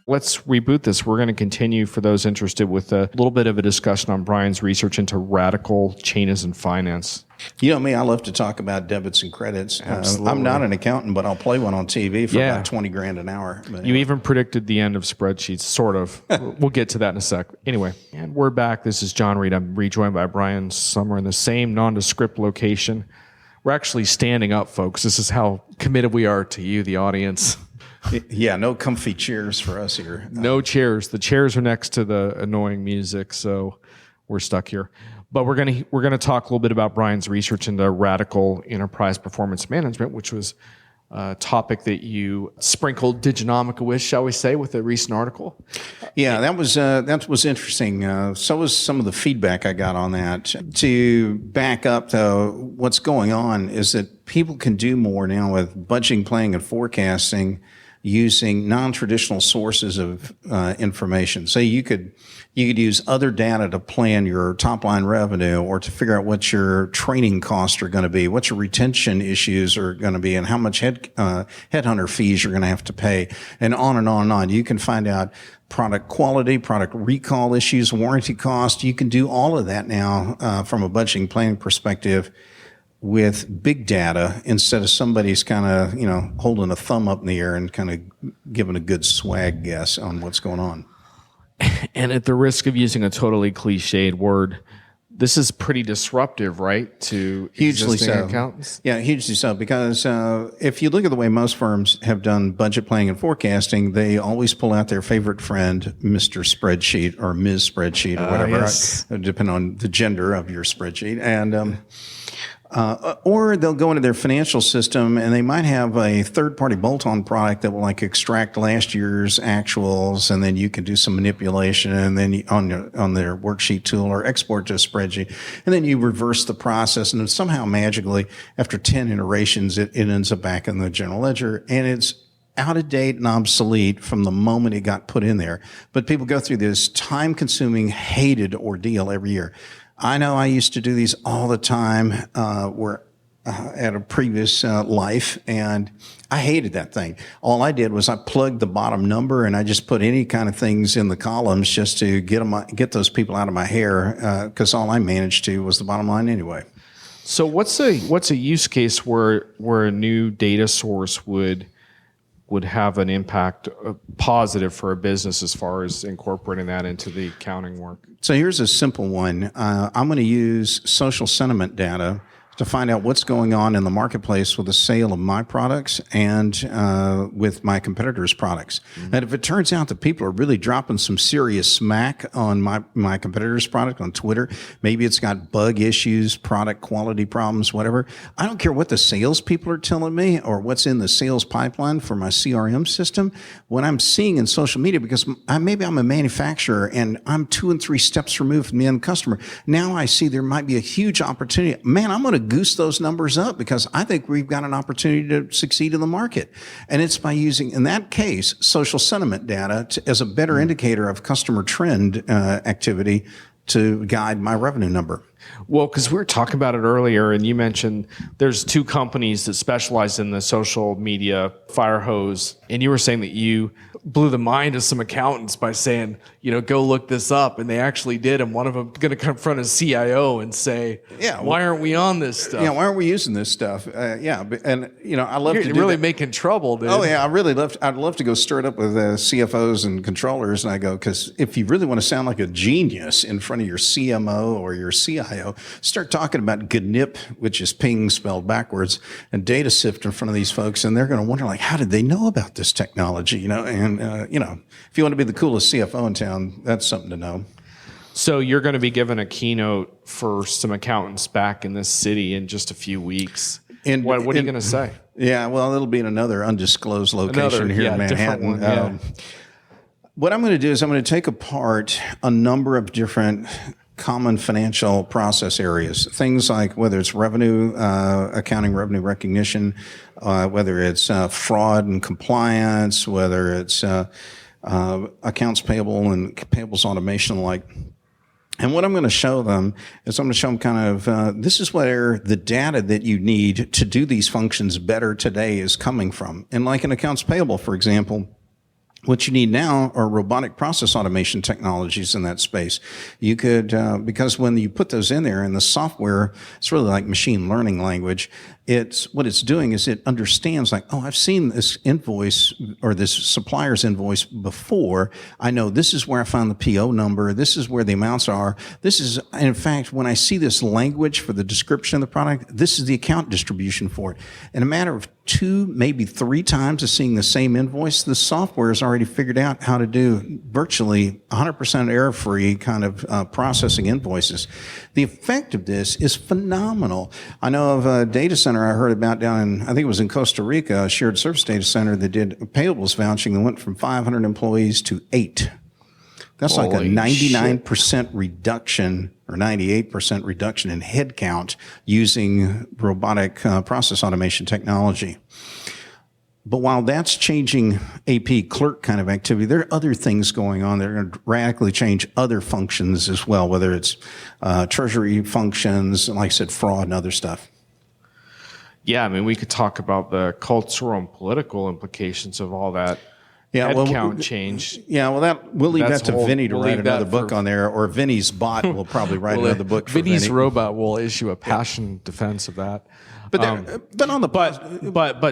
Let's reboot this. We're going to continue, for those interested, with a little bit of a discussion on Brian's research into radical changes in finance. You know me, I love to talk about debits and credits. I'm not an accountant, but I'll play one on TV for about 20 grand an hour. But you even predicted the end of spreadsheets, sort of. We'll get to that in a sec. Anyway, and we're back. This is John Reed. I'm rejoined by Brian Sommer in the same nondescript location. We're actually standing up, folks. This is how committed we are to you, the audience. Yeah, no comfy chairs for us here. No chairs. The chairs are next to the annoying music, so we're stuck here. But we're gonna talk a little bit about Brian's research into radical enterprise performance management, which was a topic that you sprinkled Diginomica with, shall we say, with a recent article. Yeah, that was interesting. So was some of the feedback I got on that. To back up, though, what's going on is that people can do more now with budgeting, planning, and forecasting using non-traditional sources of information. So you could use other data to plan your top-line revenue, or to figure out what your training costs are going to be, what your retention issues are going to be, and how much headhunter fees you're going to have to pay, and on and on and on. You can find out product quality, product recall issues, warranty costs. You can do all of that now from a budgeting planning perspective with big data, instead of somebody's kind of, holding a thumb up in the air and kind of giving a good swag guess on what's going on. And at the risk of using a totally cliched word, this is pretty disruptive, right, to hugely existing so. accountants? Yeah, hugely so, because if you look at the way most firms have done budget planning and forecasting, they always pull out their favorite friend, Mr. Spreadsheet or Ms. Spreadsheet or whatever, yes. Depending on the gender of your spreadsheet. And or they'll go into their financial system and they might have a third-party bolt-on product that will extract last year's actuals, and then you can do some manipulation, and then on their worksheet tool, or export to a spreadsheet, and then you reverse the process, and then somehow magically after 10 iterations it ends up back in the general ledger, and it's out of date and obsolete from the moment it got put in there. But people go through this time-consuming, hated ordeal every year. I know I used to do these all the time at a previous life, and I hated that thing. All I did was I plugged the bottom number, and I just put any kind of things in the columns just to get those people out of my hair, because all I managed to was the bottom line anyway. So what's a use case where a new data source would have an impact positive for a business as far as incorporating that into the accounting work? So here's a simple one. I'm going to use social sentiment data to find out what's going on in the marketplace with the sale of my products and with my competitors' products. Mm-hmm. And if it turns out that people are really dropping some serious smack on my competitors' product on Twitter, maybe it's got bug issues, product quality problems, whatever. I don't care what the salespeople are telling me or what's in the sales pipeline for my CRM system. What I'm seeing in social media, because maybe I'm a manufacturer and I'm 2 and 3 steps removed from the end customer. Now I see there might be a huge opportunity. Man, I'm going to goose those numbers up because I think we've got an opportunity to succeed in the market. And it's by using, in that case, social sentiment data as a better indicator of customer trend activity to guide my revenue number. Well, because we were talking about it earlier, and you mentioned there's 2 companies that specialize in the social media fire hose, and you were saying that you blew the mind of some accountants by saying, go look this up, and they actually did, and one of them going to confront a CIO and say, why aren't we on this stuff? Yeah, why aren't we using this stuff? And I love to do really that. making trouble, dude. Oh yeah, I'd love to go stir it up with CFOs and controllers, and I go, because if you really want to sound like a genius in front of your CMO or your CIO, start talking about GNIP, which is ping spelled backwards, and data sift in front of these folks, and they're going to wonder, how did they know about this technology? And if you want to be the coolest CFO in town, that's something to know. So you're going to be giving a keynote for some accountants back in this city in just a few weeks. And what are you going to say? Yeah, well, it'll be in another undisclosed location here in Manhattan. One, what I'm going to do is I'm going to take apart a number of different common financial process areas, things like whether it's revenue accounting, revenue recognition, whether it's fraud and compliance, whether it's accounts payable and payables automation alike. And what I'm going to show them is I'm going to show them kind of this is where the data that you need to do these functions better today is coming from. And like in accounts payable, for example, What you need now are robotic process automation technologies in that space. You could, because when you put those in there and the software, it's really like machine learning language. What it's doing is it understands like, oh, I've seen this invoice or this supplier's invoice before. I know this is where I found the PO number. This is where the amounts are. This is, in fact, when I see this language for the description of the product, this is the account distribution for it. In a matter of 2, maybe 3 times of seeing the same invoice, the software has already figured out how to do virtually 100% error-free kind of processing invoices. The effect of this is phenomenal. I know of a data center I heard about down in, I think it was in Costa Rica, a shared service data center that did payables vouching that went from 500 employees to 8. That's like a 99% reduction or 98% reduction in headcount using robotic process automation technology. But while that's changing AP clerk kind of activity, there are other things going on that are going to radically change other functions as well, whether it's treasury functions, like I said, fraud and other stuff. Yeah, I mean, we could talk about the cultural and political implications of all that. Yeah, headcount change. Yeah, well, we'll leave that to Vinny to write another book on there, or Vinny's bot will probably write another book for Vinny's Vinny. robot will issue a passionate defense of that. But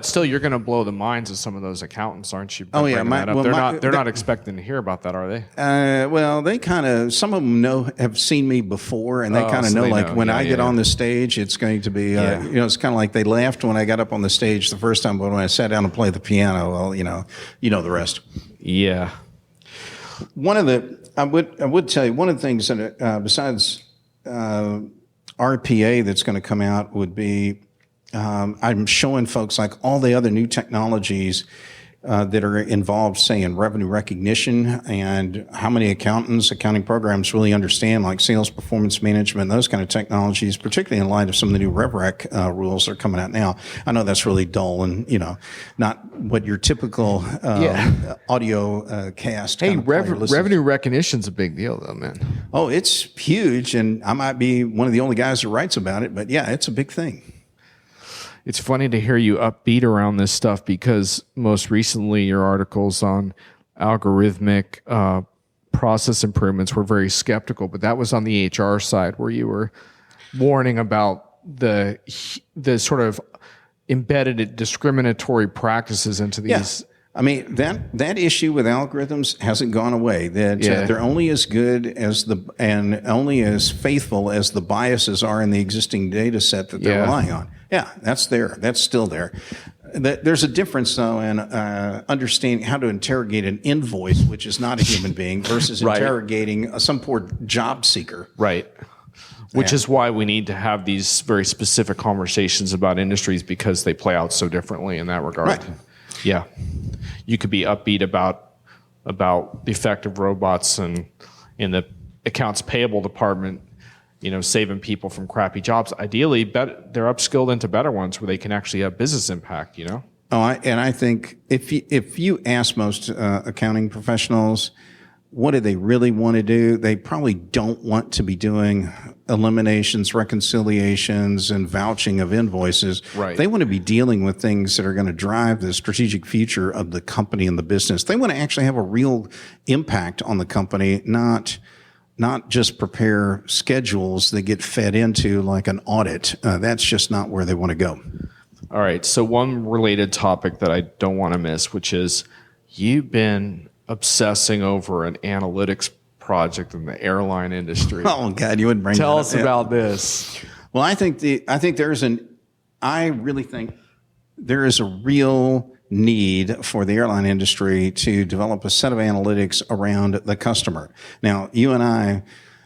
still, you're going to blow the minds of some of those accountants, aren't you? Oh yeah, they're not expecting to hear about that, are they? Well, they kind of, some of them have seen me before, and they kind of know. When I get on the stage, it's going to be, it's kind of like they laughed when I got up on the stage the first time, but when I sat down and played the piano, well, you know the rest. Yeah. I would tell you one of the things that besides RPA that's going to come out would be. I'm showing folks like all the other new technologies that are involved, say, in revenue recognition, and how many accounting programs really understand like sales performance management, those kind of technologies, particularly in light of some of the new RevRec rules that are coming out now. I know that's really dull and, not what your typical audio cast. Hey, revenue recognition's a big deal, though, man. Oh, it's huge, and I might be one of the only guys who writes about it, but yeah, it's a big thing. It's funny to hear you upbeat around this stuff because most recently your articles on algorithmic process improvements were very skeptical, but that was on the HR side where you were warning about the sort of embedded discriminatory practices into these. I mean, that issue with algorithms hasn't gone away. They're only as good as and only as faithful as the biases are in the existing data set that they're relying on. Yeah, that's there. That's still there. There's a difference, though, in understanding how to interrogate an invoice, which is not a human being, versus interrogating some poor job seeker. Right. Which is why we need to have these very specific conversations about industries because they play out so differently in that regard. Right. Yeah. You could be upbeat about the effect of robots and in the accounts payable department, saving people from crappy jobs. Ideally, they're upskilled into better ones where they can actually have business impact, Oh, I think if you ask most accounting professionals, what do they really want to do? They probably don't want to be doing eliminations, reconciliations, and vouching of invoices. Right. They want to be dealing with things that are going to drive the strategic future of the company and the business. They want to actually have a real impact on the company, not just prepare schedules that get fed into like an audit. That's just not where they want to go. All right. So one related topic that I don't want to miss, which is you've been obsessing over an analytics project in the airline industry. Oh God, you wouldn't bring Tell that us up. about this. Well, I really think there is a real need for the airline industry to develop a set of analytics around the customer. Now, you and I,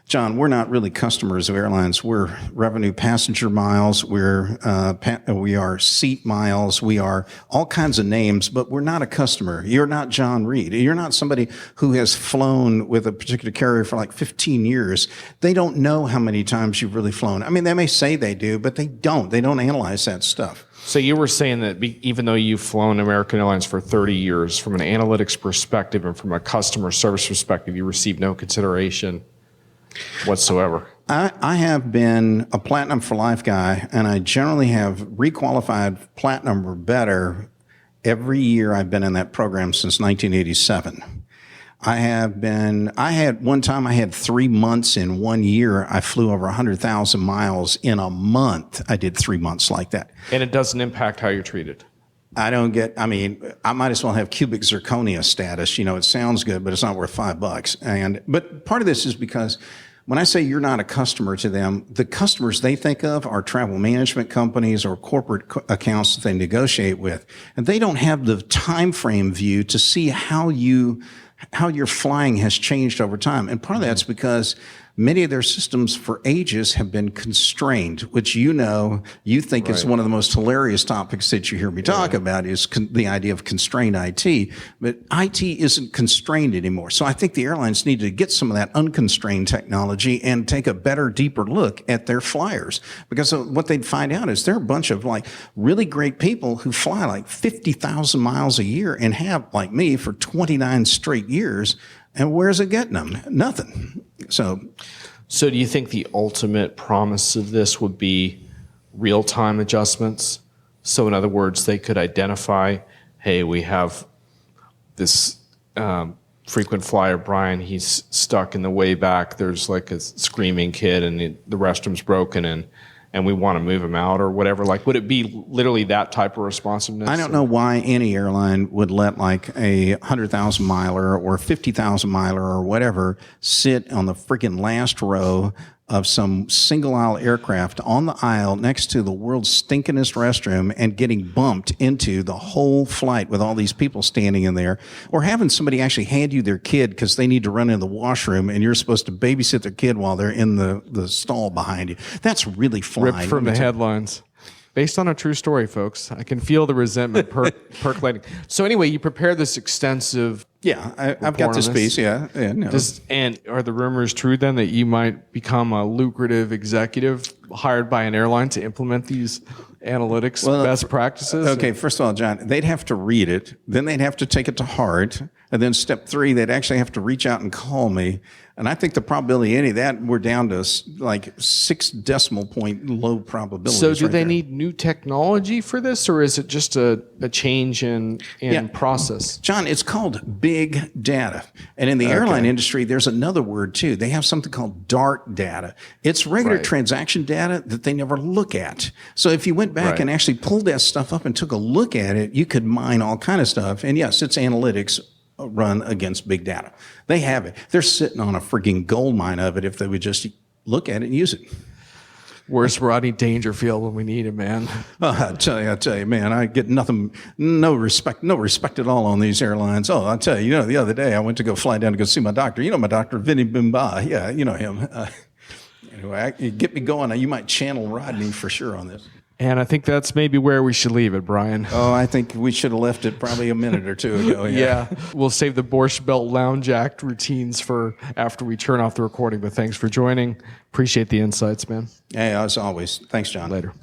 John, we're not really customers of airlines. We're revenue passenger miles. We are seat miles. We are all kinds of names, but we're not a customer. You're not John Reed. You're not somebody who has flown with a particular carrier for like 15 years. They don't know how many times you've really flown. I mean, they may say they do, but they don't. They don't analyze that stuff. So you were saying that even though you've flown American Airlines for 30 years, from an analytics perspective and from a customer service perspective, you receive no consideration whatsoever. I have been a Platinum for Life guy, and I generally have requalified Platinum or better every year I've been in that program since 1987. I had one time I had 3 months in 1 year. I flew over 100,000 miles in a month. I did 3 months like that. And it doesn't impact how you're treated. I might as well have cubic zirconia status. It sounds good, but it's not worth $5. But part of this is because when I say you're not a customer to them, the customers they think of are travel management companies or corporate accounts that they negotiate with. And they don't have the time frame view to see how your flying has changed over time. And part of that's because many of their systems for ages have been constrained, which you think is one of the most hilarious topics that you hear me talk about is the idea of constrained IT. But IT isn't constrained anymore. So I think the airlines need to get some of that unconstrained technology and take a better, deeper look at their flyers. Because what they'd find out is there are a bunch of really great people who fly 50,000 miles a year and have, like me, for 29 straight years. And where's it getting them? Nothing. So do you think the ultimate promise of this would be real-time adjustments? So in other words, they could identify, hey, we have this frequent flyer, Brian, he's stuck in the way back. There's a screaming kid and the restroom's broken and we want to move him out or whatever. Would it be literally that type of responsiveness? I don't know why any airline would let a 100,000 miler or 50,000 miler or whatever sit on the freaking last row of some single aisle aircraft on the aisle next to the world's stinkingest restroom and getting bumped into the whole flight with all these people standing in there, or having somebody actually hand you their kid because they need to run in the washroom and you're supposed to babysit their kid while they're in the stall behind you. That's really flying. Ripped from the headlines. Based on a true story, folks. I can feel the resentment percolating. So anyway, you prepared this extensive... Yeah, I've got this piece, yeah. No. And are the rumors true then that you might become a lucrative executive hired by an airline to implement these analytics best practices? Okay, first of all, John, they'd have to read it, then they'd have to take it to heart, and then step 3, they'd actually have to reach out and call me. And I think the probability of any of that, we're down to 6 decimal point low probability. So do they need new technology for this, or is it just a change in process? John, it's called big data. And in the airline industry, there's another word too. They have something called dark data. It's regular transaction data that they never look at. So if you went back and actually pulled that stuff up and took a look at it, you could mine all kind of stuff. And yes, it's analytics run against big data. They have it. They're sitting on a freaking gold mine of it if they would just look at it and use it. Where's Rodney Dangerfield when we need him, man? I tell you, man, I get no respect at all on these airlines. Oh, I'll tell you, the other day I went to go fly down to go see my doctor. My doctor, Vinny Bimba. Yeah, you know him. Anyway, you get me going. You might channel Rodney for sure on this. And I think that's maybe where we should leave it, Brian. Oh, I think we should have left it probably a minute or two ago. Yeah. We'll save the Borscht Belt Lounge Act routines for after we turn off the recording. But thanks for joining. Appreciate the insights, man. Hey, as always. Thanks, John. Later.